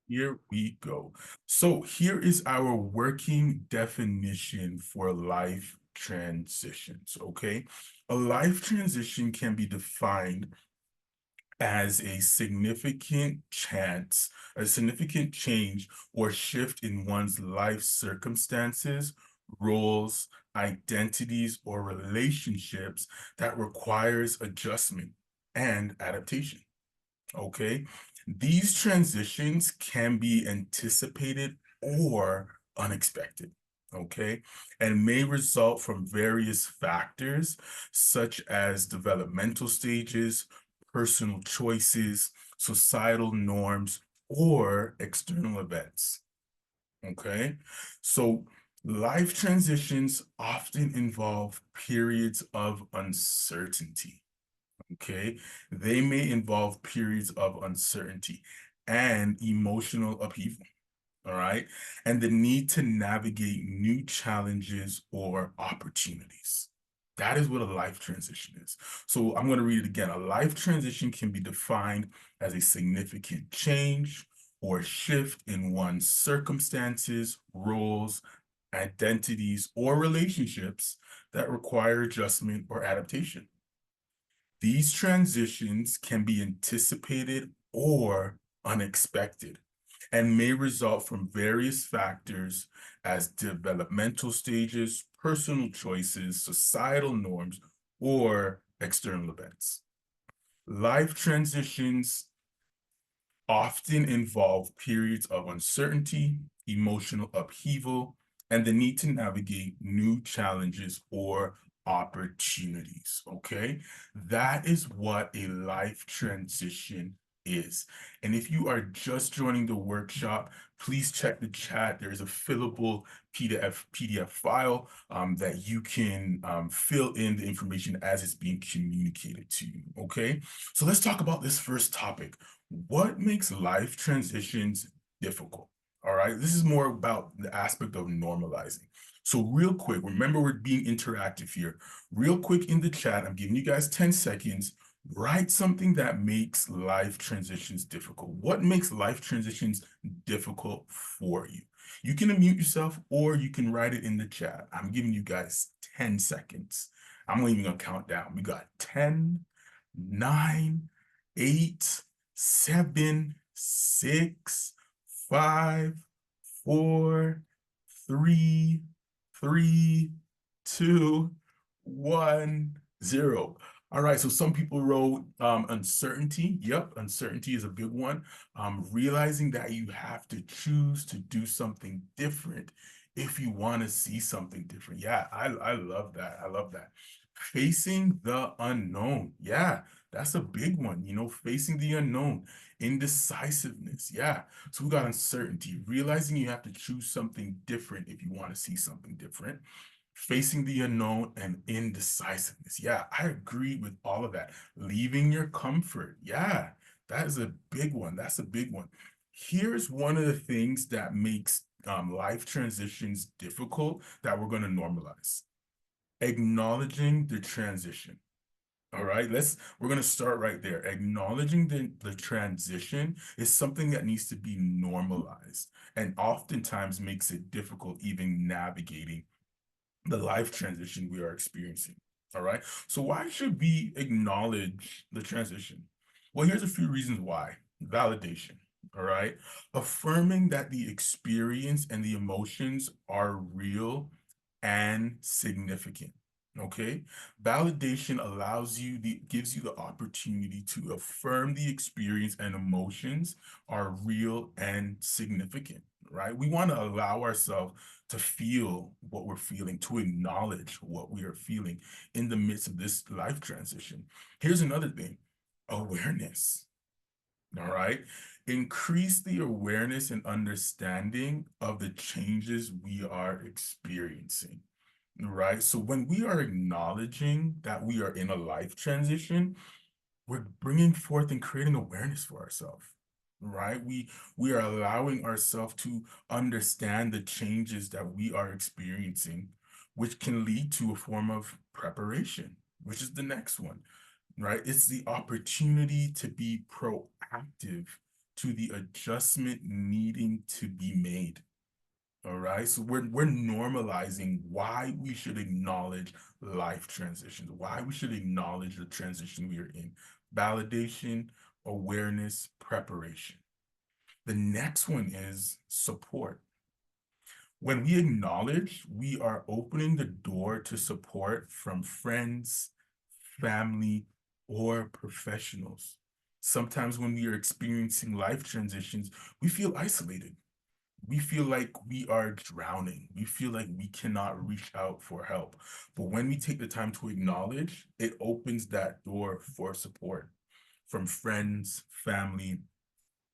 Here we go. So here is our working definition for life transitions, okay? A life transition can be defined as a significant change or shift in one's life circumstances, roles, identities, or relationships that requires adjustment and adaptation. Okay. These transitions can be anticipated or unexpected. Okay. And may result from various factors such as developmental stages, personal choices, societal norms, or external events. Okay. So life transitions often involve periods of uncertainty. Okay. They may involve periods of uncertainty and emotional upheaval. All right. And the need to navigate new challenges or opportunities. That is what a life transition is. So I'm going to read it again. A life transition can be defined as a significant change or shift in one's circumstances, roles, identities, or relationships that require adjustment or adaptation. These transitions can be anticipated or unexpected and may result from various factors as developmental stages, personal choices, societal norms, or external events. Life transitions often involve periods of uncertainty, emotional upheaval, and the need to navigate new challenges or opportunities. Okay. That is what a life transition is. And if you are just joining the workshop, please check the chat. There is a fillable PDF file that you can fill in the information as it's being communicated to you. Okay. So let's talk about this first topic. What makes life transitions difficult? All right, this is more about the aspect of normalizing. So, real quick, remember we're being interactive here. Real quick in the chat, I'm giving you guys 10 seconds. Write something that makes life transitions difficult. What makes life transitions difficult for you? You can unmute yourself or you can write it in the chat. I'm giving you guys 10 seconds. I'm not even gonna count down. We got 10, 9, 8, 7, 6, 5, 4, 3, 3, 2, 1, 0. All right, so some people wrote uncertainty. Yep, uncertainty is a big one. Realizing that you have to choose to do something different if you want to see something different. Yeah, I love that. I love that. Facing the unknown. Yeah, that's a big one, facing the unknown, indecisiveness. Yeah. So we got uncertainty, realizing you have to choose something different if you want to see something different, facing the unknown, and indecisiveness. Yeah, I agree with all of that. Leaving your comfort. Yeah, that is a big one. That's a big one. Here's one of the things that makes life transitions difficult that we're going to normalize. Acknowledging the transition. All right, we're going to start right there. Acknowledging the transition is something that needs to be normalized and oftentimes makes it difficult even navigating the life transition we are experiencing. All right, so why should we acknowledge the transition? Well, here's a few reasons why. Validation. All right, affirming that the experience and the emotions are real and significant. Okay. Validation gives you the opportunity to affirm the experience and emotions are real and significant, right? We want to allow ourselves to feel what we're feeling, to acknowledge what we are feeling in the midst of this life transition. Here's another thing, awareness. All right. Increase the awareness and understanding of the changes we are experiencing. Right. So when we are acknowledging that we are in a life transition, we're bringing forth and creating awareness for ourselves. Right. We are allowing ourselves to understand the changes that we are experiencing, which can lead to a form of preparation, which is the next one. Right. It's the opportunity to be proactive to the adjustment needing to be made. All right. So we're normalizing why we should acknowledge life transitions, why we should acknowledge the transition we are in. Validation, awareness, preparation. The next one is support. When we acknowledge, we are opening the door to support from friends, family, or professionals. Sometimes when we are experiencing life transitions, we feel isolated. We feel like we are drowning. We feel like we cannot reach out for help. But when we take the time to acknowledge, it opens that door for support from friends, family,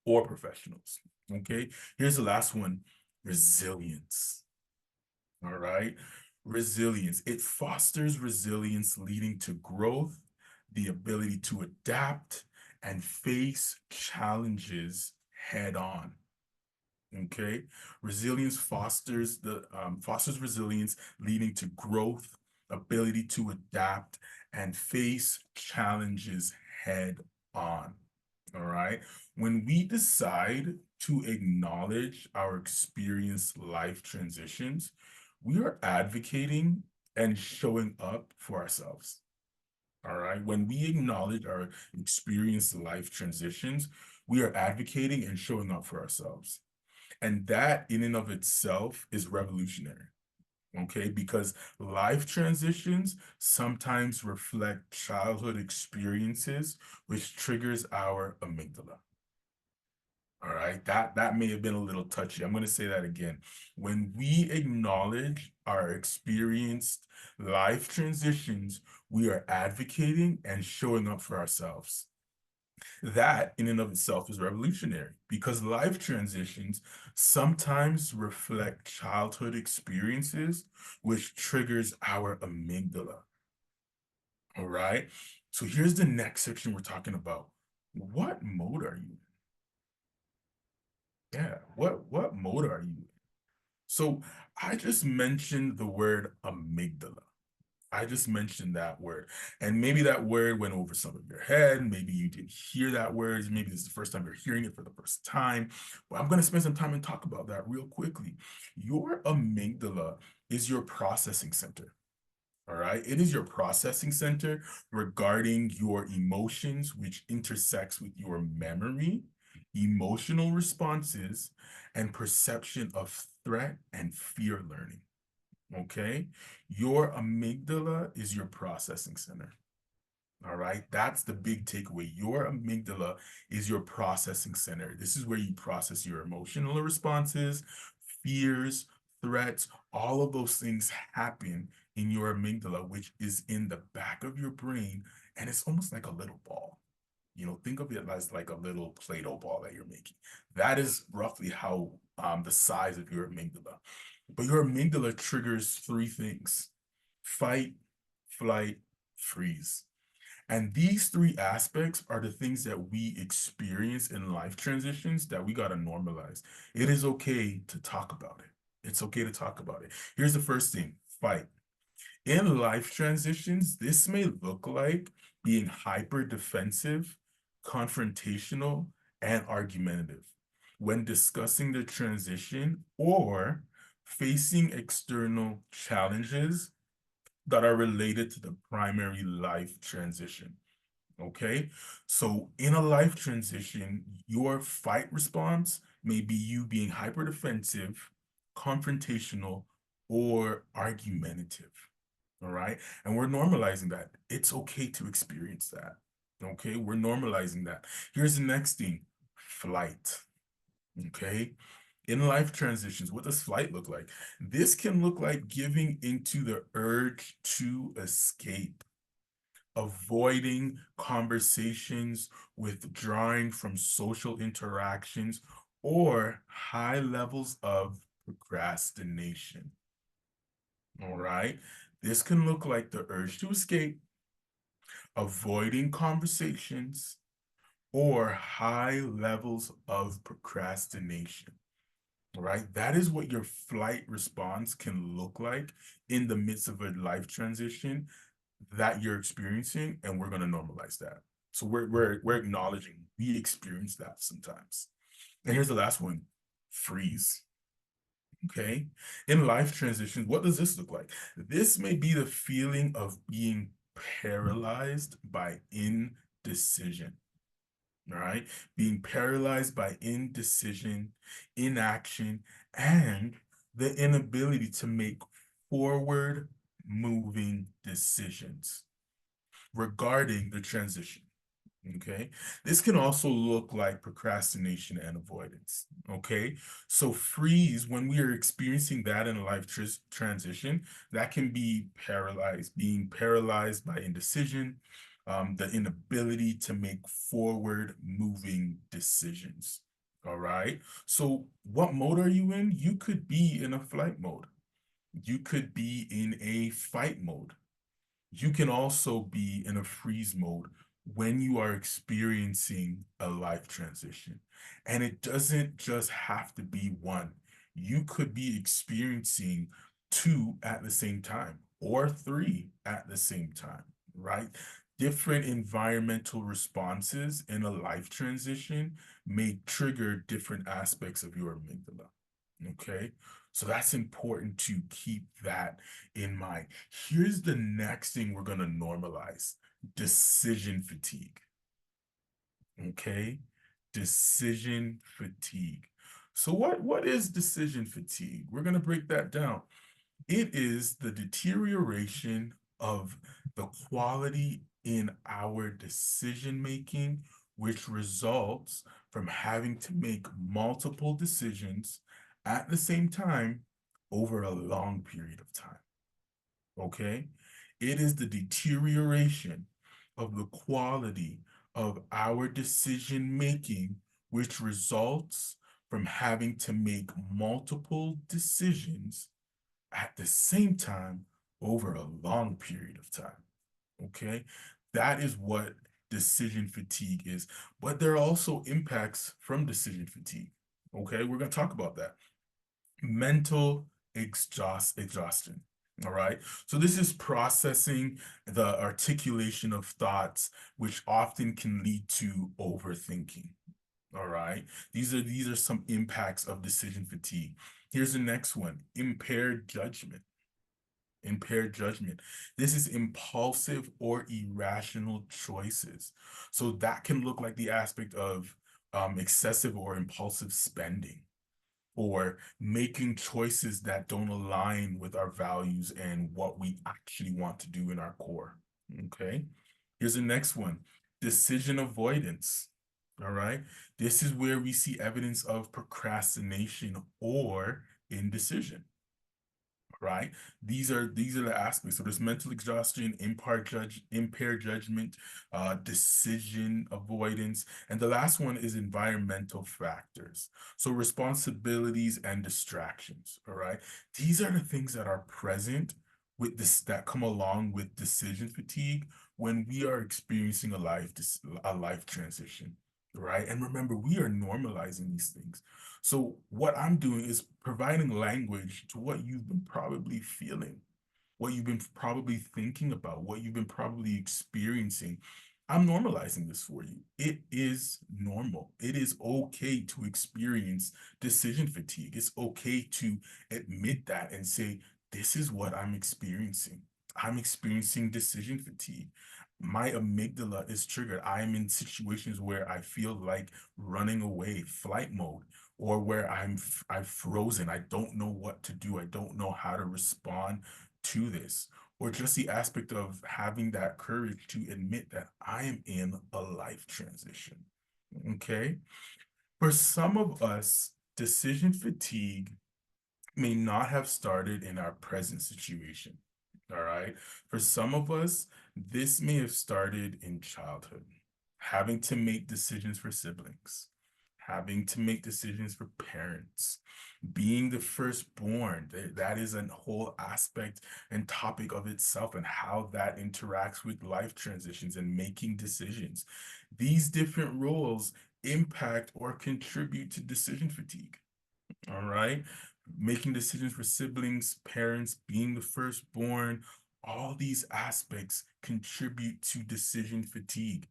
or professionals. Okay, here's the last one, resilience. All right, resilience. It fosters resilience, leading to growth, the ability to adapt and face challenges head on. Okay, resilience fosters resilience, leading to growth, ability to adapt and face challenges head on. All right, when we decide to acknowledge our experienced life transitions, we are advocating and showing up for ourselves. All right, when we acknowledge our experienced life transitions, we are advocating and showing up for ourselves. And that in and of itself is revolutionary, okay? Because life transitions sometimes reflect childhood experiences, which triggers our amygdala. All right, that may have been a little touchy. I'm going to say that again. When we acknowledge our experienced life transitions, we are advocating and showing up for ourselves. That in and of itself is revolutionary because life transitions sometimes reflect childhood experiences, which triggers our amygdala. All right. So here's the next section we're talking about. What mode are you in? Yeah. What mode are you in? So I just mentioned the word amygdala. I just mentioned that word. And maybe that word went over some of your head. Maybe you didn't hear that word. Maybe this is the first time you're hearing it for the first time. But I'm going to spend some time and talk about that real quickly. Your amygdala is your processing center. All right. It is your processing center regarding your emotions, which intersects with your memory, emotional responses, and perception of threat and fear learning. Okay. Your amygdala is your processing center. All right. That's the big takeaway. Your amygdala is your processing center. This is where you process your emotional responses, fears, threats. All of those things happen in your amygdala, which is in the back of your brain. And it's almost like a little ball. Think of it as like a little Play-Doh ball that you're making. That is roughly how the size of your amygdala. But your amygdala triggers three things: fight, flight, freeze. And these three aspects are the things that we experience in life transitions that we got to normalize. It is okay to talk about it. It's okay to talk about it. Here's the first thing: fight. In life transitions, this may look like being hyper defensive, confrontational, and argumentative when discussing the transition or facing external challenges that are related to the primary life transition. Okay, so in a life transition, your fight response may be you being hyper defensive, confrontational, or argumentative. All right. And we're normalizing that. It's okay to experience that. Okay. We're normalizing that. Here's the next thing: flight. Okay. In life transitions, what does flight look like? This can look like giving into the urge to escape, avoiding conversations, withdrawing from social interactions, or high levels of procrastination. All right. This can look like the urge to escape, avoiding conversations, or high levels of procrastination. All right. That is what your flight response can look like in the midst of a life transition that you're experiencing. And we're going to normalize that. So we're acknowledging we experience that sometimes. And here's the last one: freeze. Okay. In life transitions, what does this look like? This may be the feeling of being paralyzed by indecision. All right. Being paralyzed by indecision, inaction, and the inability to make forward moving decisions regarding the transition. Okay. This can also look like procrastination and avoidance. Okay. So freeze, when we are experiencing that in a life transition, that can be paralyzed, being paralyzed by indecision, the inability to make forward moving decisions. All right. So what mode are you in? You could be in a flight mode. You could be in a fight mode. You can also be in a freeze mode when you are experiencing a life transition. And it doesn't just have to be one. You could be experiencing two at the same time or three at the same time, right? Different environmental responses in a life transition may trigger different aspects of your amygdala. Okay. So that's important to keep that in mind. Here's the next thing we're going to normalize: decision fatigue. Okay. Decision fatigue. So what is decision fatigue? We're going to break that down. It is the deterioration of the quality in our decision making, which results from having to make multiple decisions at the same time over a long period of time. Okay? It is the deterioration of the quality of our decision making, which results from having to make multiple decisions at the same time over a long period of time. Okay. That is what decision fatigue is. But there are also impacts from decision fatigue. Okay. We're going to talk about that. Mental exhaustion. All right. So this is processing the articulation of thoughts, which often can lead to overthinking. All right. These are some impacts of decision fatigue. Here's the next one: impaired judgment. Impaired judgment. This is impulsive or irrational choices. So that can look like the aspect of excessive or impulsive spending, or making choices that don't align with our values and what we actually want to do in our core. Okay. Here's the next one: decision avoidance. All right. This is where we see evidence of procrastination or indecision, right? These are the aspects. So there's mental exhaustion, impaired judgment, decision avoidance, and the last one is environmental factors. So responsibilities and distractions. All right, these are the things that are present with this, that come along with decision fatigue when we are experiencing a life transition. Right. And remember, we are normalizing these things. So what I'm doing is providing language to what you've been probably feeling, what you've been probably thinking about, what you've been probably experiencing. I'm normalizing this for you. It is normal. It is okay to experience decision fatigue. It's okay to admit that and say, this is what I'm experiencing. I'm experiencing decision fatigue. My amygdala is triggered. I am in situations where I feel like running away, flight mode, or where I've frozen. I don't know what to do. I don't know how to respond to this, or just the aspect of having that courage to admit that I am in a life transition. Okay. For some of us, decision fatigue may not have started in our present situation. All right. For some of us, this may have started in childhood, having to make decisions for siblings, having to make decisions for parents, being the firstborn. That is a whole aspect and topic of itself, and how that interacts with life transitions and making decisions. These different roles impact or contribute to decision fatigue. All right. Making decisions for siblings, parents, being the firstborn, all these aspects contribute to decision fatigue.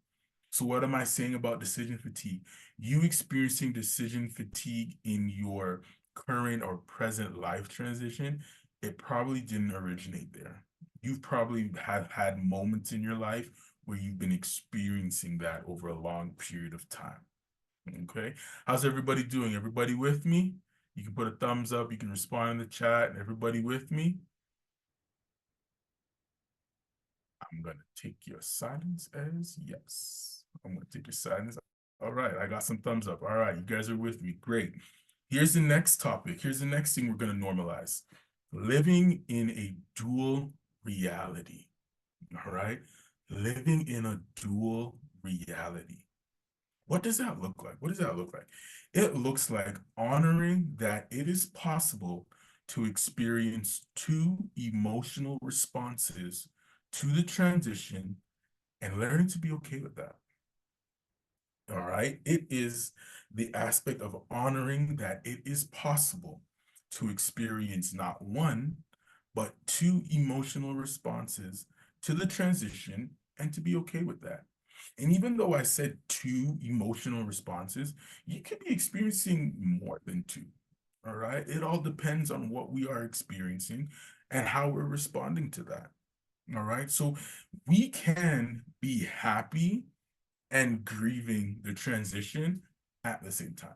So what am I saying about decision fatigue? You experiencing decision fatigue in your current or present life transition, it probably didn't originate there. You've probably have had moments in your life where you've been experiencing that over a long period of time. Okay. How's everybody doing? Everybody with me? You can put a thumbs up, you can respond in the chat. Everybody with me? I'm gonna take your silence as yes. I'm gonna take your silence. All right, I got some thumbs up. All right, you guys are with me. Great. Here's the next topic. Here's the next thing we're gonna normalize. Living in a dual reality. All right. Living in a dual reality. What does that look like? What does that look like? It looks like honoring that it is possible to experience two emotional responses to the transition and learning to be okay with that. All right. It is the aspect of honoring that it is possible to experience not one, but two emotional responses to the transition and to be okay with that. And even though I said two emotional responses, you could be experiencing more than two. All right. It all depends on what we are experiencing and how we're responding to that. All right. So we can be happy and grieving the transition at the same time.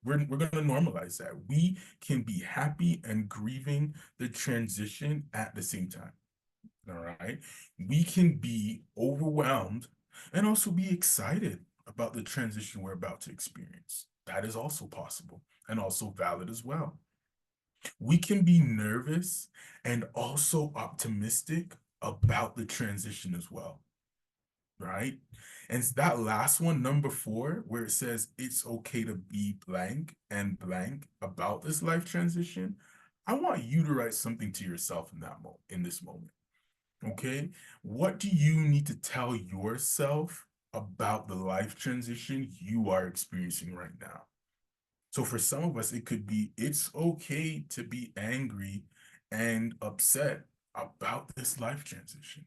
We're going to normalize that. We can be happy and grieving the transition at the same time. All right. We can be overwhelmed and also be excited about the transition we're about to experience. That is also possible and also valid as well. We can be nervous and also optimistic about the transition as well, right? And that last one, number 4, where it says it's okay to be blank and blank about this life transition, I want you to write something to yourself in that moment, in this moment. Okay? What do you need to tell yourself about the life transition you are experiencing right now? So for some of us, it could be it's okay to be angry and upset about this life transition.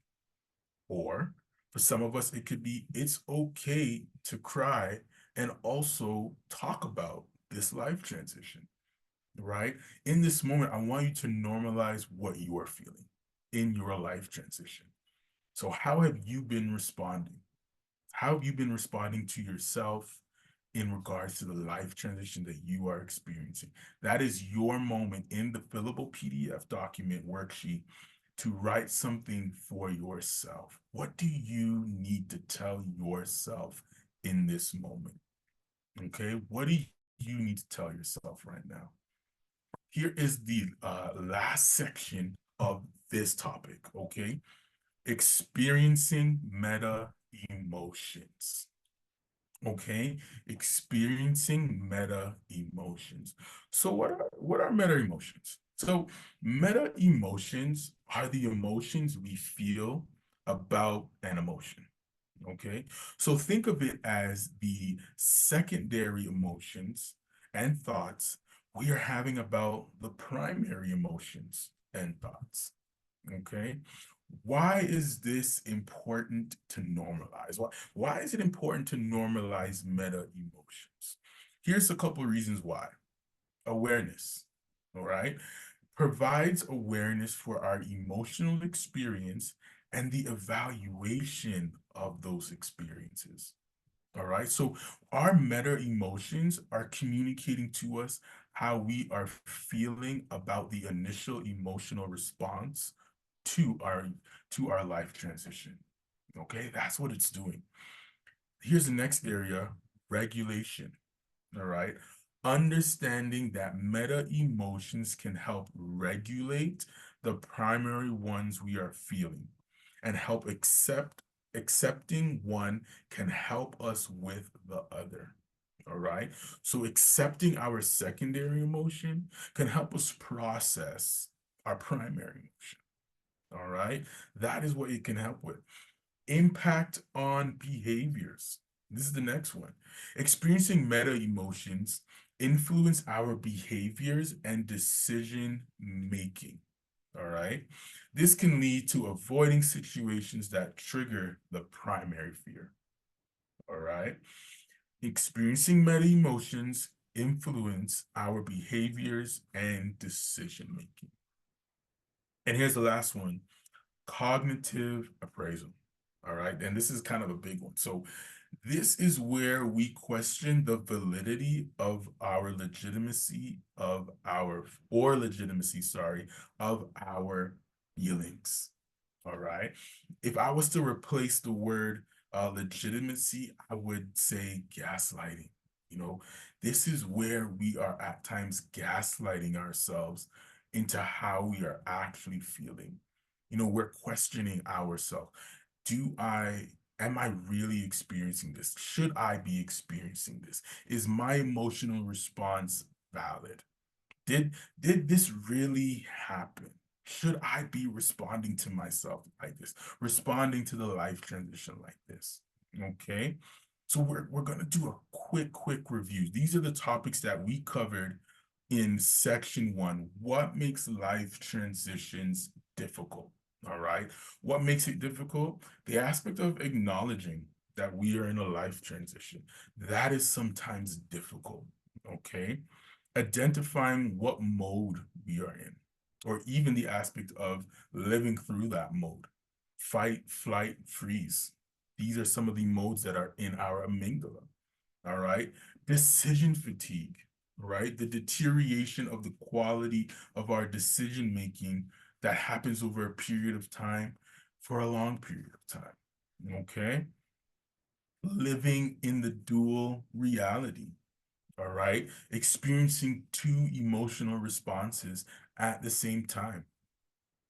Or for some of us, it could be it's okay to cry and also talk about this life transition, right? In this moment, I want you to normalize what you are feeling in your life transition. So, how have you been responding? How have you been responding to yourself in regards to the life transition that you are experiencing? That is your moment in the fillable PDF document worksheet to write something for yourself. What do you need to tell yourself in this moment? Okay, what do you need to tell yourself right now? Here is the last section of this topic, okay? Experiencing meta emotions. Okay, experiencing meta emotions. So what are meta emotions? So meta emotions are the emotions we feel about an emotion. Okay, so think of it as the secondary emotions and thoughts we are having about the primary emotions and thoughts. Okay, why is this important to normalize? Why is it important to normalize meta emotions? Here's a couple of reasons why. Awareness, all right, provides awareness for our emotional experience and the evaluation of those experiences. All right, so our meta emotions are communicating to us how we are feeling about the initial emotional response to our to our life transition. Okay, that's what it's doing. Here's the next area, regulation. All right. Understanding that meta emotions can help regulate the primary ones we are feeling and help accepting one can help us with the other. All right. So accepting our secondary emotion can help us process our primary emotion. All right. That is what it can help with. Impact on behaviors. This is the next one. Experiencing meta emotions influence our behaviors and decision making. All right. This can lead to avoiding situations that trigger the primary fear. All right. Experiencing meta emotions influence our behaviors and decision making. And here's the last one, cognitive appraisal. All right. And this is kind of a big one. So, this is where we question the validity of our legitimacy of our, or legitimacy, sorry, of our feelings. All right. If I was to replace the word legitimacy, I would say gaslighting. You know, this is where we are at times gaslighting ourselves into how we are actually feeling. You know, we're questioning ourselves. Am I really experiencing this? Should I be experiencing this? Is my emotional response valid? Did did this really happen? Should I be responding to myself like this? Responding to the life transition like this? Okay. So we're gonna do a quick review. These are the topics that we covered in section one. What makes life transitions difficult? All right. What makes it difficult? The aspect of acknowledging that we are in a life transition. That is sometimes difficult. Okay, identifying what mode we are in, or even the aspect of living through that mode. Fight, flight, freeze. These are some of the modes that are in our amygdala. All right. Decision fatigue, right? The deterioration of the quality of our decision making that happens over a period of time for a long period of time. Okay. Living in the dual reality, all right? Experiencing two emotional responses at the same time,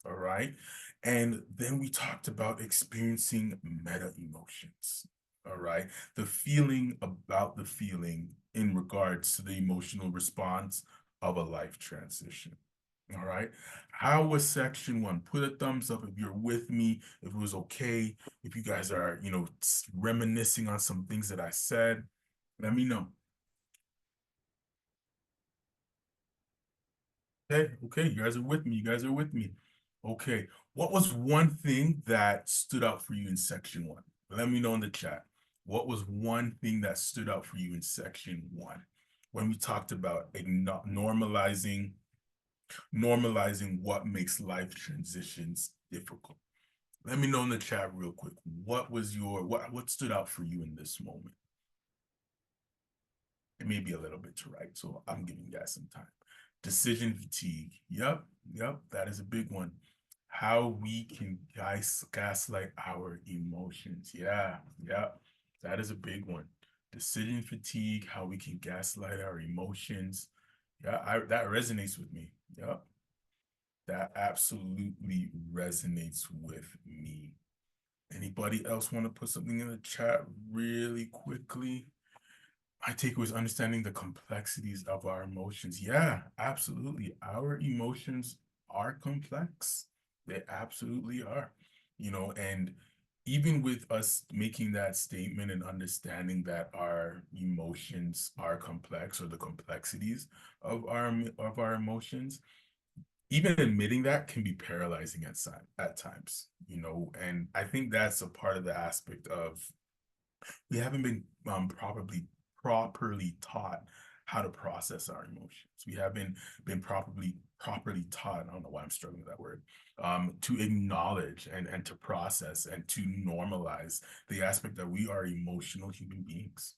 all right? And then we talked about experiencing meta emotions, all right? The feeling about the feeling in regards to the emotional response of a life transition. All right. How was section one? Put a thumbs up if you're with me, if it was okay, if you guys are, reminiscing on some things that I said. Let me know. Okay, okay, you guys are with me. You guys are with me. Okay, what was one thing that stood out for you in section one? Let me know in the chat. What was one thing that stood out for you in section one when we talked about normalizing what makes life transitions difficult? Let me know in the chat real quick. What stood out for you in this moment? It may be a little bit to write, so I'm giving you guys some time. Decision fatigue. Yep, that is a big one. How we can gaslight our emotions. Yeah, that is a big one. Decision fatigue, how we can gaslight our emotions. Yeah, that resonates with me. Yep, that absolutely resonates with me. Anybody else want to put something in the chat really quickly? My takeaway is understanding the complexities of our emotions. Yeah, absolutely. Our emotions are complex. They absolutely are. And even with us making that statement and understanding that our emotions are complex, or the complexities of our emotions, even admitting that can be paralyzing at times, and I think that's a part of the aspect of we haven't been properly taught how to process our emotions. We haven't been properly taught. I don't know why I'm struggling with that word. To acknowledge and to process and to normalize the aspect that we are emotional human beings.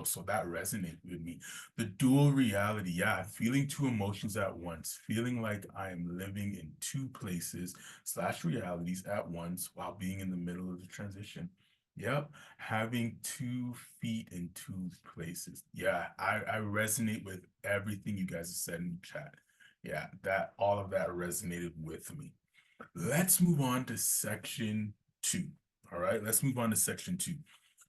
So that resonated with me. The dual reality, yeah, feeling two emotions at once, feeling like I am living in two places slash realities at once while being in the middle of the transition. Yep, having 2 feet in two places. Yeah, I resonate with everything you guys have said in the chat. Yeah, that all of that resonated with me. Let's move on to section two. All right, let's move on to section two.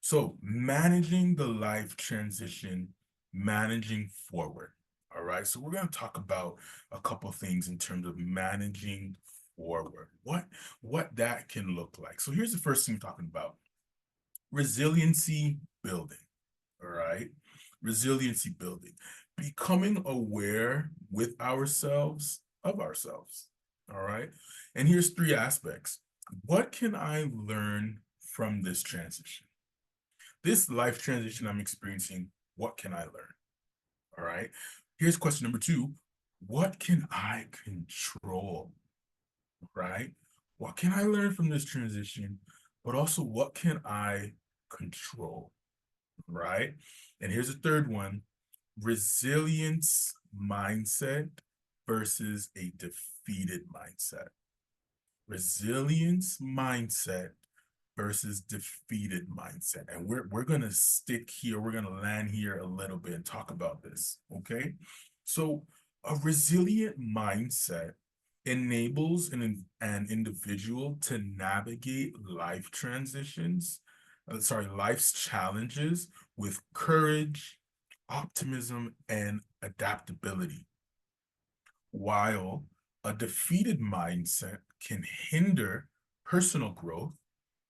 So, managing the life transition, managing forward. All right, so we're going to talk about a couple things in terms of managing forward. What that can look like. So here's the first thing we're talking about: resiliency building. All right. Resiliency building, becoming aware with ourselves of ourselves. All right. And here's 3 aspects. What can I learn from this transition? this life transition I'm experiencing, what can I learn? All right. Here's question number two. What can I control? Right? What can I learn from this transition? But also, what can I control? Right? And here's a third one, resilience mindset versus a defeated mindset. Resilience mindset versus defeated mindset. And we're gonna stick here, we're gonna land here a little bit and talk about this. Okay. So a resilient mindset enables an individual to navigate life transitions, life's challenges with courage, optimism, and adaptability, while a defeated mindset can hinder personal growth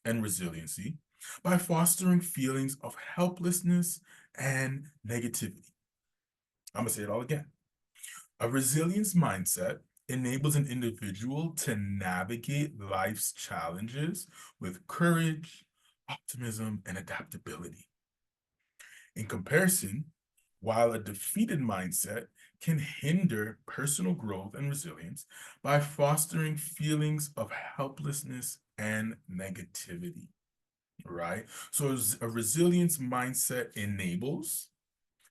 and resiliency by fostering feelings of helplessness and negativity. I'm going to say it all again. A resilience mindset enables an individual to navigate life's challenges with courage, optimism, and adaptability. In comparison, while a defeated mindset can hinder personal growth and resilience by fostering feelings of helplessness and negativity, right? So a resilience mindset enables,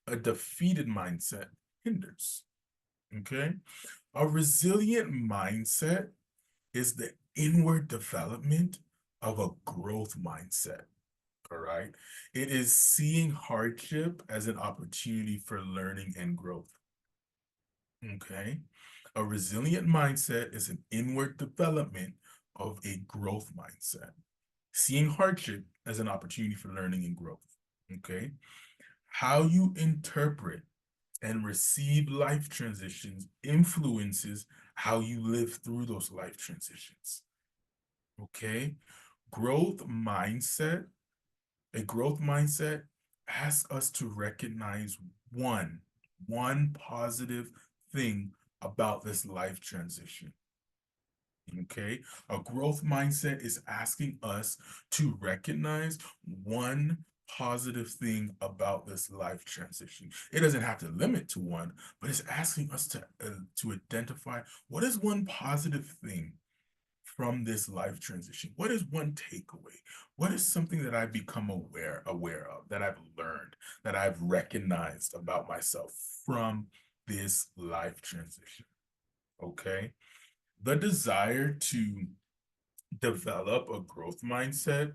a defeated mindset hinders, okay? A resilient mindset is the inward development of a growth mindset. All right. It is seeing hardship as an opportunity for learning and growth. Okay. A resilient mindset is an inward development of a growth mindset. Seeing hardship as an opportunity for learning and growth. Okay. How you interpret and receive life transitions influences how you live through those life transitions. Okay. Growth mindset A growth mindset asks us to recognize one, one positive thing about this life transition. Okay. A growth mindset is asking us to recognize one positive thing about this life transition. It doesn't have to limit to one, but it's asking us to identify what is one positive thing from this life transition? What is one takeaway? What is something that I've become aware of, that I've learned, that I've recognized about myself from this life transition? Okay. The desire to develop a growth mindset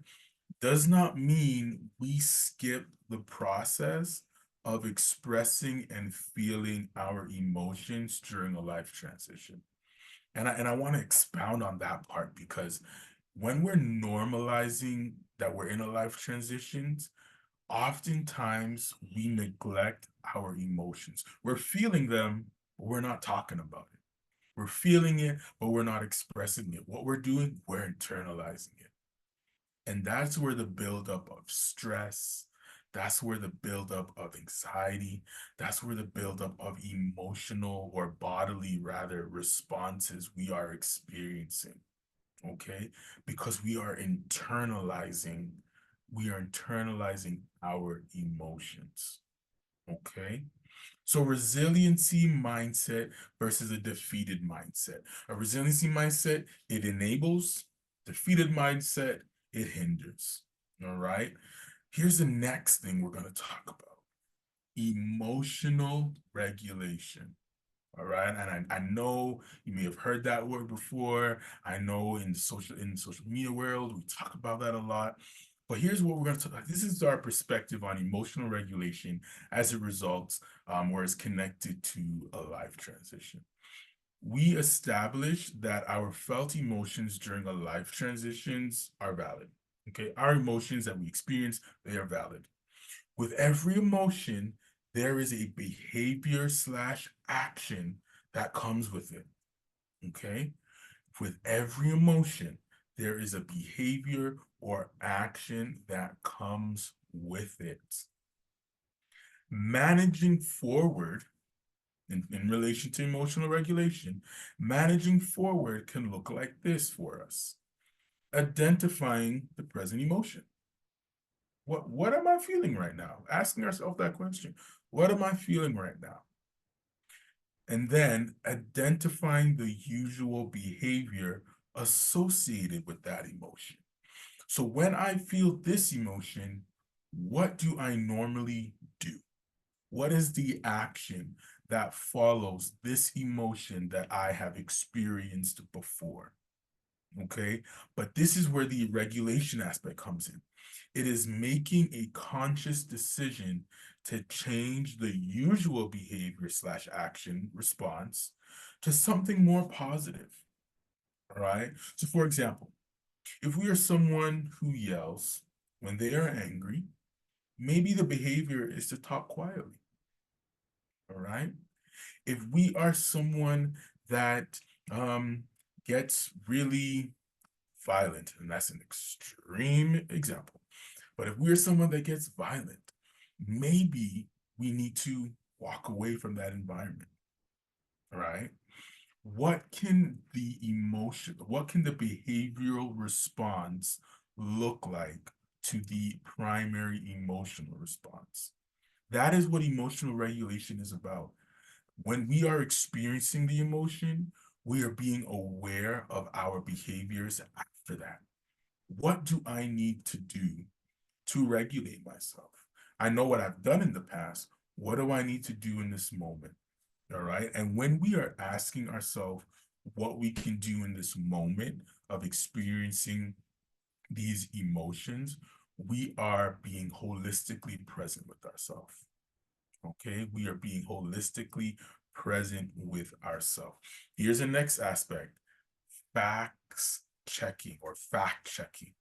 does not mean we skip the process of expressing and feeling our emotions during a life transition. And I want to expound on that part because when we're normalizing that we're in a life transitions, oftentimes we neglect our emotions. We're feeling them, but we're not talking about it. We're feeling it, but we're not expressing it. What we're doing, we're internalizing it. And that's where the buildup of stress, that's where the buildup of anxiety, that's where the buildup of emotional or bodily, rather, responses we are experiencing. Okay? Because we are internalizing our emotions. Okay? So resiliency mindset versus a defeated mindset. A resiliency mindset, it enables. Defeated mindset, it hinders. All right. Here's the next thing we're going to talk about. Emotional regulation. All right. And I know you may have heard that word before. I know in the social media world, we talk about that a lot. But here's what we're going to talk about. This is our perspective on emotional regulation as it results or is connected to a life transition. We establish that our felt emotions during a life transitions are valid. Okay, our emotions that we experience, they are valid. With every emotion, there is a behavior slash action that comes with it. Okay, with every emotion, there is a behavior or action that comes with it. Managing forward in relation to emotional regulation, managing forward can look like this for us. Identifying the present emotion. What am I feeling right now? Asking ourselves that question. What am I feeling right now? And then identifying the usual behavior associated with that emotion. So when I feel this emotion, what do I normally do? What is the action that follows this emotion that I have experienced before? Okay. But this is where the regulation aspect comes in. It is making a conscious decision to change the usual behavior slash action response to something more positive. All right. So, for example, if we are someone who yells when they are angry, maybe the behavior is to talk quietly. All right. If we are someone that um, gets really violent, and that's an extreme example, but if we're someone that gets violent, maybe we need to walk away from that environment. All right. What can the behavioral response look like to the primary emotional response? That is what emotional regulation is about. When we are experiencing the emotion, we are being aware of our behaviors after that. What do I need to do to regulate myself? I know what I've done in the past. What do I need to do in this moment? All right. And when we are asking ourselves what we can do in this moment of experiencing these emotions, we are being holistically present with ourselves. Okay. We are being holistically present with ourselves. Here's the next aspect: facts checking or fact checking.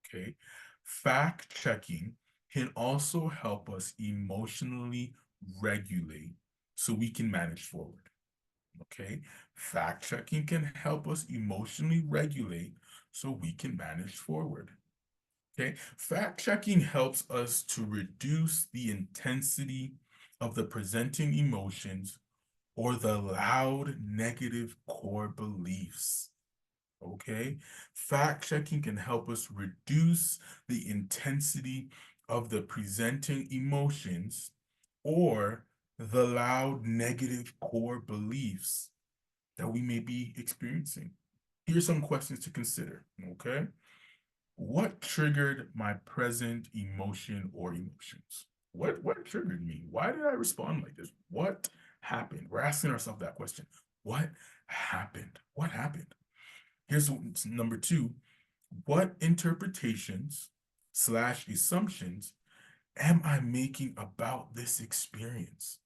Okay. Fact checking can also help us emotionally regulate so we can manage forward. Okay. Fact checking can help us emotionally regulate so we can manage forward. Okay. Fact checking helps us to reduce the intensity of the presenting emotions or the loud negative core beliefs. Okay. Fact checking can help us reduce the intensity of the presenting emotions or the loud negative core beliefs that we may be experiencing. Here's some questions to consider. Okay. What triggered my present emotion or emotions? What triggered me? Why did I respond like this? What happened? We're asking ourselves that question. What happened? What happened? Here's number two. What interpretations slash assumptions am I making about this experience?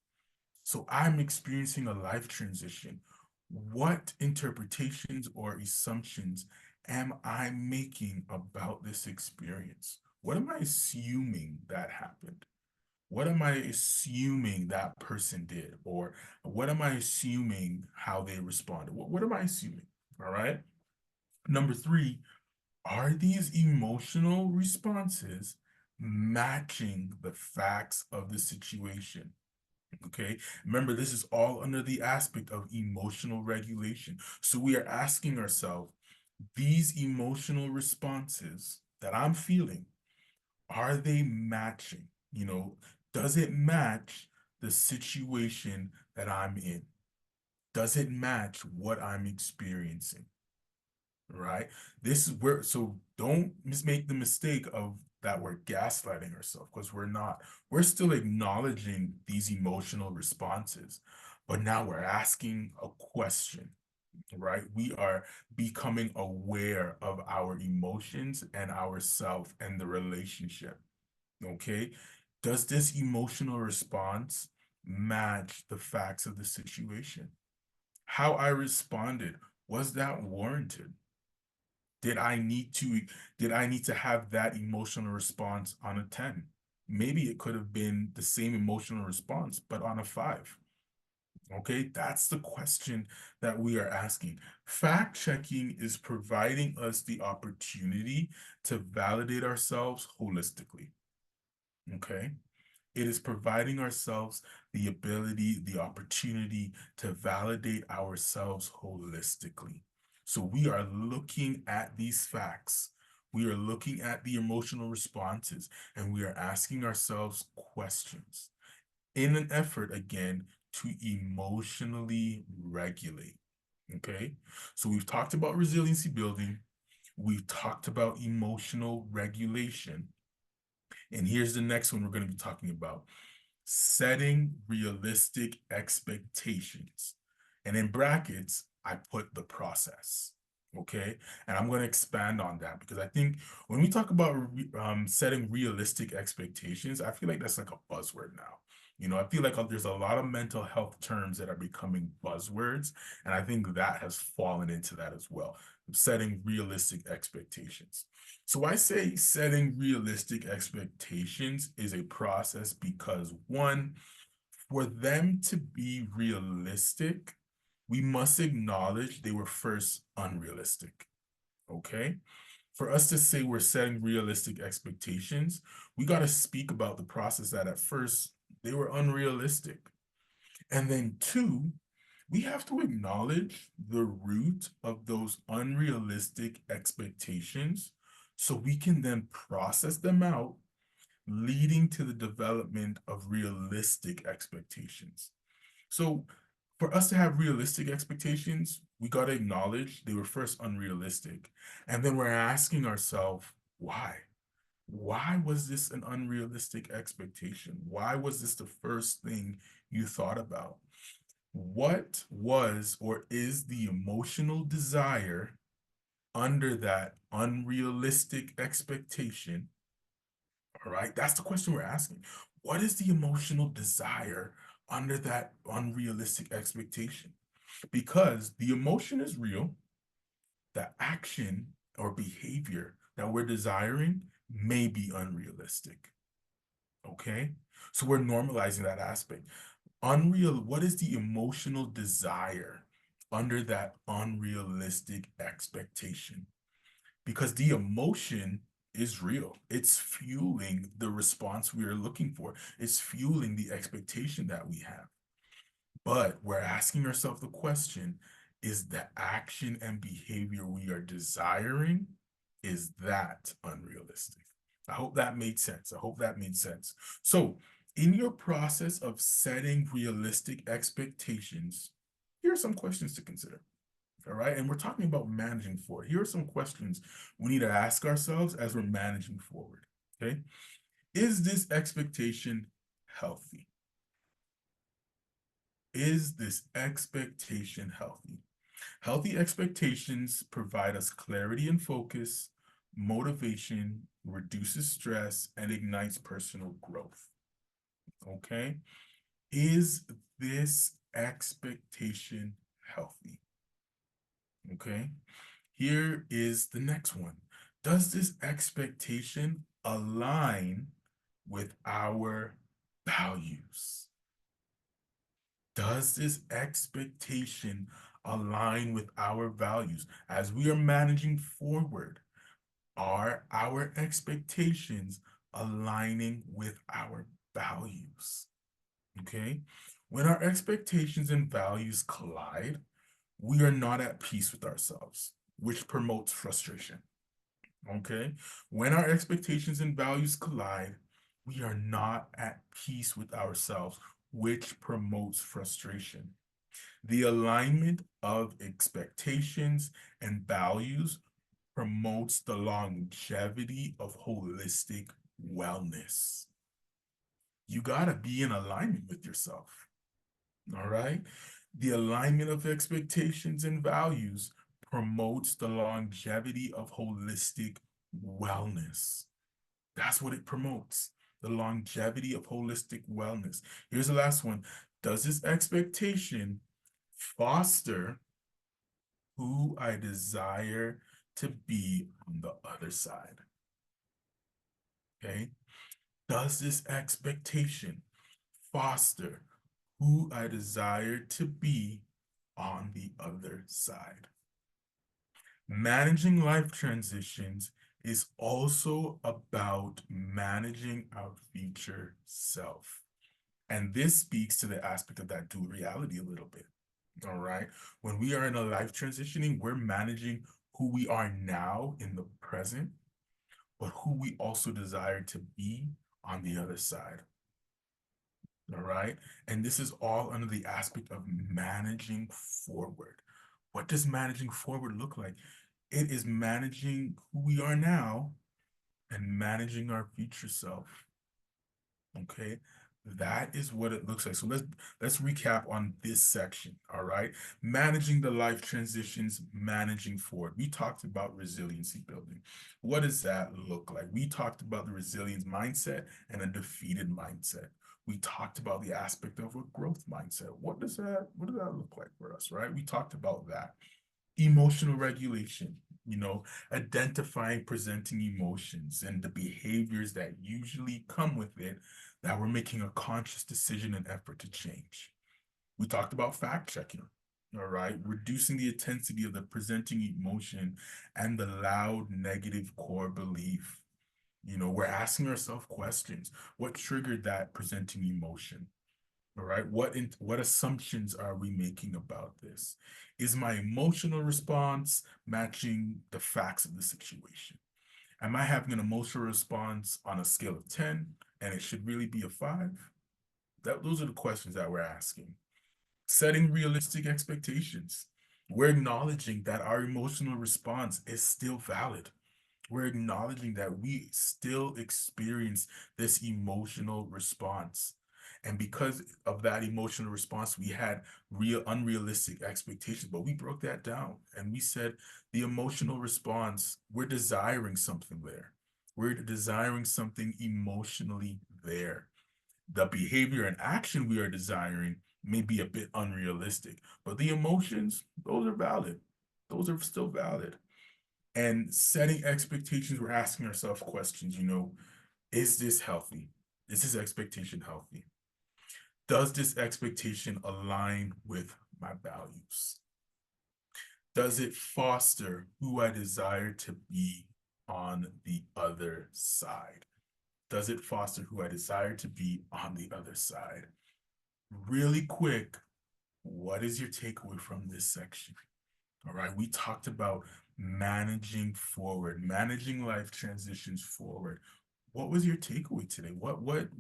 So I'm experiencing a life transition. What interpretations or assumptions am I making about this experience? What am I assuming that happened? What am I assuming that person did? Or what am I assuming how they responded? What am I assuming? All right. Number three, are these emotional responses matching the facts of the situation? Okay. Remember, this is all under the aspect of emotional regulation. So we are asking ourselves, these emotional responses that I'm feeling, are they matching? Does it match the situation that I'm in? Does it match what I'm experiencing? Right? This is where, so don't make the mistake of that we're gaslighting ourselves, because we're not. We're still acknowledging these emotional responses, but now we're asking a question, right? We are becoming aware of our emotions and ourself and the relationship. Okay. Does this emotional response match the facts of the situation? How I responded, was that warranted? Did I need to did I need to have that emotional response on a 10? Maybe it could have been the same emotional response, but on a 5. Okay, that's the question that we are asking. Fact checking is providing us the opportunity to validate ourselves holistically. Okay, it is providing ourselves the ability, the opportunity to validate ourselves holistically. So we are looking at these facts. We are looking at the emotional responses and we are asking ourselves questions in an effort, again, to emotionally regulate. Okay. So we've talked about resiliency building. We've talked about emotional regulation. And here's the next one we're going to be talking about: setting realistic expectations. And in brackets, I put the process. Okay. And I'm going to expand on that because I think when we talk about setting realistic expectations, I feel like that's like a buzzword now. I feel like there's a lot of mental health terms that are becoming buzzwords. And I think that has fallen into that as well. Setting realistic expectations. So I say setting realistic expectations is a process because, one, for them to be realistic, we must acknowledge they were first unrealistic. Okay? For us to say we're setting realistic expectations, we got to speak about the process that at first they were unrealistic. And then two, we have to acknowledge the root of those unrealistic expectations so we can then process them out, leading to the development of realistic expectations. So, for us to have realistic expectations, we got to acknowledge they were first unrealistic. And then we're asking ourselves, why? Why was this an unrealistic expectation? Why was this the first thing you thought about? What was or is the emotional desire under that unrealistic expectation? All right, that's the question we're asking. What is the emotional desire under that unrealistic expectation? Because the emotion is real, the action or behavior that we're desiring may be unrealistic. Okay, so we're normalizing that aspect. What is the emotional desire under that unrealistic expectation? Because the emotion is real. It's fueling the response we are looking for. It's fueling the expectation that we have. But we're asking ourselves the question, is the action and behavior we are desiring, is that unrealistic? I hope that made sense. I hope that made sense. So, in your process of setting realistic expectations, here are some questions to consider. All right. And we're talking about managing forward. Here are some questions we need to ask ourselves as we're managing forward. Okay. Is this expectation healthy? Is this expectation healthy? Healthy expectations provide us clarity and focus, motivation, reduces stress, and ignites personal growth. Okay. Is this expectation healthy? Okay. Here is the next one. Does this expectation align with our values? Does this expectation align with our values? As we are managing forward, are our expectations aligning with our values? Okay. When our expectations and values collide, we are not at peace with ourselves, which promotes frustration. Okay. When our expectations and values collide, we are not at peace with ourselves, which promotes frustration. The alignment of expectations and values promotes the longevity of holistic wellness. You got to be in alignment with yourself. All right. The alignment of expectations and values promotes the longevity of holistic wellness. That's what it promotes, the longevity of holistic wellness. Here's the last one. Does this expectation foster who I desire to be on the other side? Okay. Does this expectation foster who I desire to be on the other side? Managing life transitions is also about managing our future self. And this speaks to the aspect of that dual reality a little bit. All right. When we are in a life transitioning, we're managing who we are now in the present, but who we also desire to be on the other side. All right. And this is all under the aspect of managing forward. What does managing forward look like? It is managing who we are now and managing our future self. Okay. That is what it looks like. So let's recap on this section. All right. Managing the life transitions, managing forward. We talked about resiliency building. What does that look like? We talked about the resilience mindset and a defeated mindset. We talked about the aspect of a growth mindset. What does that look like for us, right? We talked about that. Emotional regulation, identifying presenting emotions and the behaviors that usually come with it that we're making a conscious decision and effort to change. We talked about fact checking, all right, reducing the intensity of the presenting emotion and the loud negative core belief. We're asking ourselves questions. What triggered that presenting emotion? All right. What assumptions are we making about this? Is my emotional response matching the facts of the situation? Am I having an emotional response on a scale of 10 and it should really be a 5? Those are the questions that we're asking. Setting realistic expectations. We're acknowledging that our emotional response is still valid. We're acknowledging that we still experience this emotional response. And because of that emotional response, we had real unrealistic expectations, but we broke that down and we said the emotional response, we're desiring something there. We're desiring something emotionally there. The behavior and action we are desiring may be a bit unrealistic, but the emotions, those are valid. Those are still valid. And setting expectations, we're asking ourselves questions, is this healthy? Is this expectation healthy? Does this expectation align with my values? Does it foster who I desire to be on the other side? Does it foster who I desire to be on the other side? Really quick, what is your takeaway from this section? All right, we talked about managing forward, managing life transitions forward. What was your takeaway today?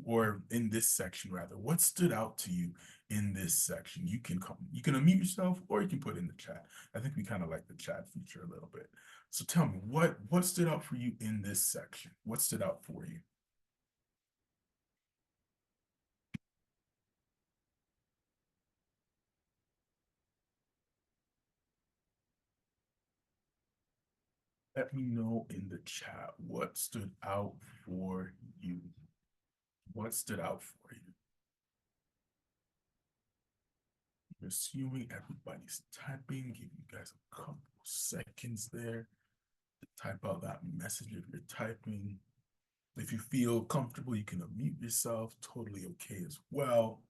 Or in this section rather, what stood out to you in this section? You can unmute yourself or you can put it in the chat. I think we kind of like the chat feature a little bit. So tell me, what stood out for you in this section? What stood out for you? Let me know in the chat what stood out for you. What stood out for you? I'm assuming everybody's typing. Give you guys a couple seconds there to type out that message if you're typing. If you feel comfortable, you can unmute yourself. Totally okay as well.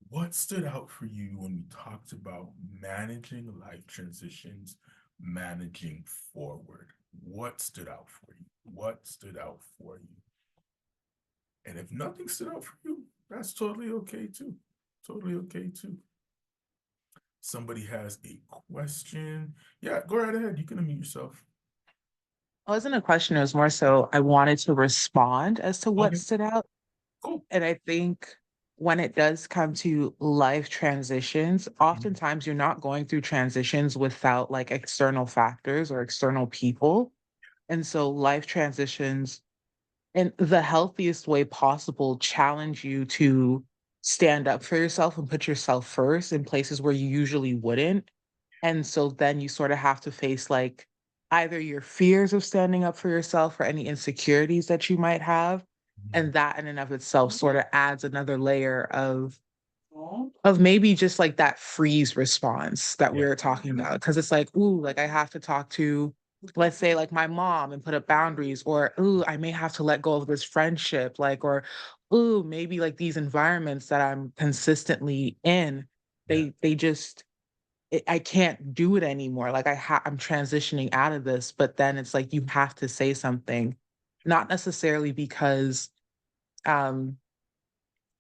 What stood out for you when we talked about managing life transitions, managing forward? What stood out for you? What stood out for you? And if nothing stood out for you, that's totally okay too. Totally okay too. Somebody has a question. Yeah, go right ahead. You can unmute yourself. It wasn't a question, it was more so I wanted to respond as to what Okay, stood out. cool. And I think when it does come to life transitions, Mhm. oftentimes you're not going through transitions without like external factors or external people. And so life transitions in the healthiest way possible challenge you to stand up for yourself and put yourself first in places where you usually wouldn't. And so then you sort of have to face like either your fears of standing up for yourself or any insecurities that you might have. Mhm. And that in and of itself sort of adds another layer of maybe just like that freeze response that we Yeah. were talking about. Cause it's like, ooh, like I have to talk to, let's say, like my mom and put up boundaries, or ooh, I may have to let go of this friendship, like, or ooh, maybe like these environments that I'm consistently in, Yeah. they just I can't do it anymore. Like I'm transitioning out of this, but then it's like you have to say something, not necessarily because um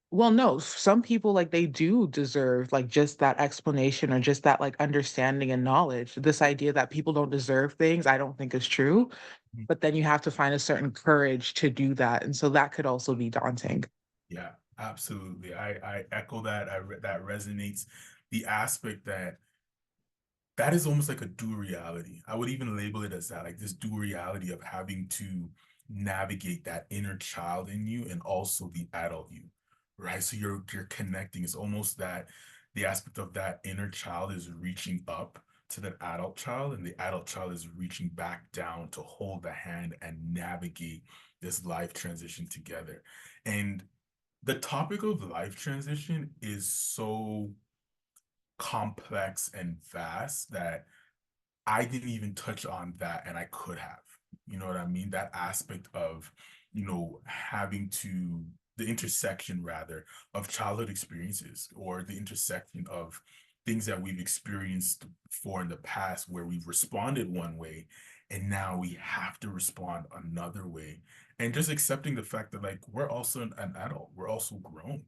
Well, no, some people, like, they do deserve, like, just that explanation or just that, like, understanding and knowledge. This idea that people don't deserve things, I don't think is true, Mhm. but then you have to find a certain courage to do that, and so that could also be daunting. Yeah, absolutely. I echo that. That resonates. The aspect that that is almost like a dual reality. I would even label it as that, like this dual reality of having to navigate that inner child in you and also the adult you, right? So you're connecting. It's almost that the aspect of that inner child is reaching up to that adult child, and the adult child is reaching back down to hold the hand and navigate this life transition together. And the topic of life transition is so complex and vast that I didn't even touch on that, and I could have. You know what I mean? That aspect of, having to, the intersection rather, of childhood experiences, or the intersection of things that we've experienced before in the past where we've responded one way and now we have to respond another way. And just accepting the fact that, like, we're also an adult, we're also grown,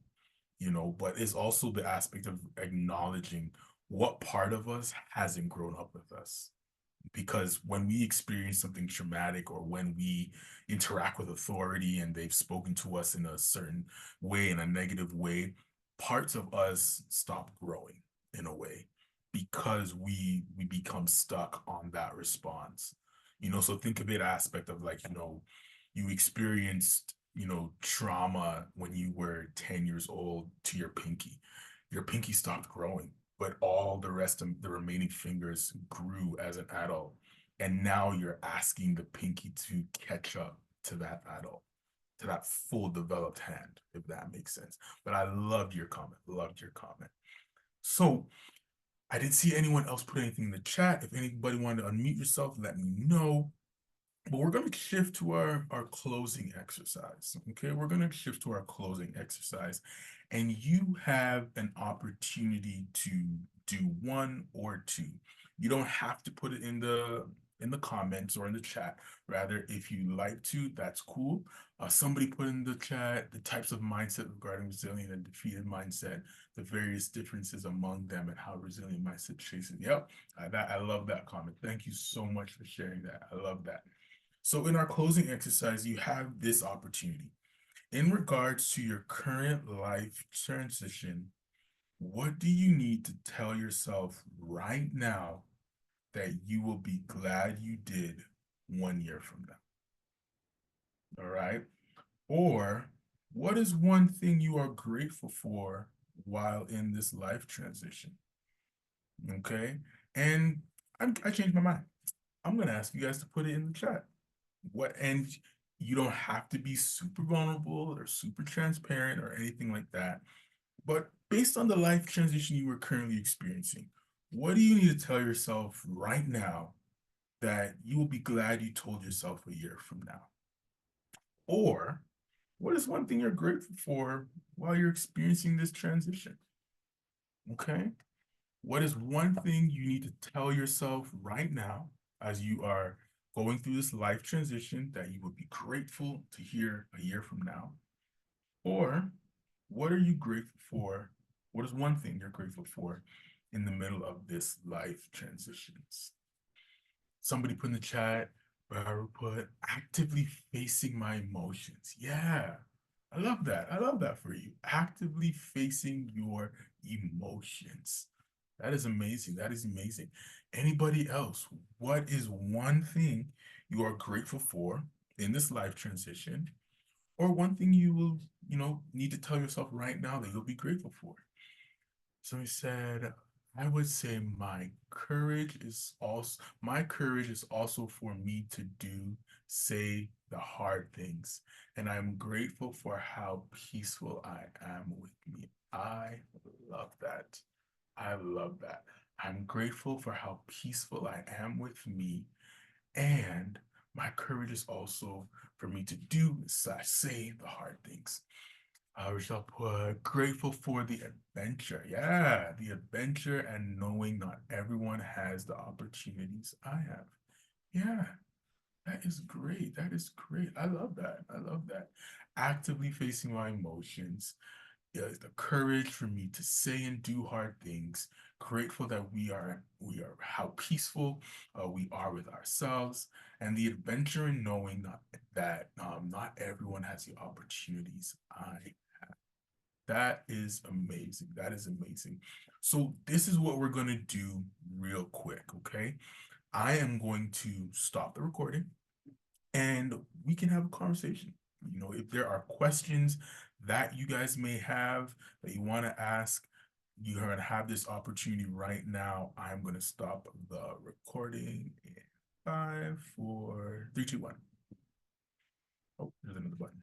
but it's also the aspect of acknowledging what part of us hasn't grown up with us, because when we experience something traumatic or when we interact with authority and they've spoken to us in a certain way, in a negative way, parts of us stop growing in a way because we become stuck on that response. So think of it aspect of, like, you experienced, trauma when you were 10 years old to your pinky. Your pinky stopped growing, but all the rest of the remaining fingers grew as an adult. And now you're asking the pinky to catch up to that adult, to that full developed hand, if that makes sense. But I loved your comment. Loved your comment. So I didn't see anyone else put anything in the chat. If anybody wanted to unmute yourself, let me know. But we're going to shift to our closing exercise. Okay, we're going to shift to our closing exercise, and you have an opportunity to do one or two. You don't have to put it in the comments or in the chat. Rather, if you like to, that's cool. Somebody put in the chat the types of mindset regarding resilient and defeated mindset, the various differences among them, and how resilient mindset chases. Yep, I love that comment. Thank you so much for sharing that. I love that. So in our closing exercise, you have this opportunity. In regards to your current life transition, what do you need to tell yourself right now that you will be glad you did 1 year from now? All right. Or what is one thing you are grateful for while in this life transition? Okay. And I changed my mind. I'm going to ask you guys to put it in the chat. And you don't have to be super vulnerable or super transparent or anything like that. But based on the life transition you are currently experiencing, what do you need to tell yourself right now that you will be glad you told yourself 1 year from now? Or what is one thing you're grateful for while you're experiencing this transition? Okay. What is one thing you need to tell yourself right now as you are going through this life transition that you would be grateful to hear 1 year from now? Or what are you grateful for? What is one thing you're grateful for in the middle of this life transitions? Somebody put in the chat, Barbara put actively facing my emotions. Yeah, I love that. I love that for you. Actively facing your emotions. That is amazing. That is amazing. Anybody else? What is one thing you are grateful for in this life transition, or one thing you will, need to tell yourself right now that you'll be grateful for? So he said, I would say my courage is also for me to say the hard things. And I'm grateful for how peaceful I am with me. I love that. I love that. I'm grateful for how peaceful I am with me. And my courage is also for me to say the hard things. We shall put grateful for the adventure. Yeah, the adventure and knowing not everyone has the opportunities I have. Yeah, that is great. That is great. I love that. I love that. Actively facing my emotions. the courage for me to say and do hard things. Grateful that we are how peaceful we are with ourselves, and the adventure in knowing that not everyone has the opportunities I. That is amazing. That is amazing. So this is what we're gonna do real quick, okay? I am going to stop the recording and we can have a conversation. If there are questions that you guys may have that you want to ask, you're going to have this opportunity right now. I'm going to stop the recording in 5, 4, 3, 2, 1. Oh, there's another button.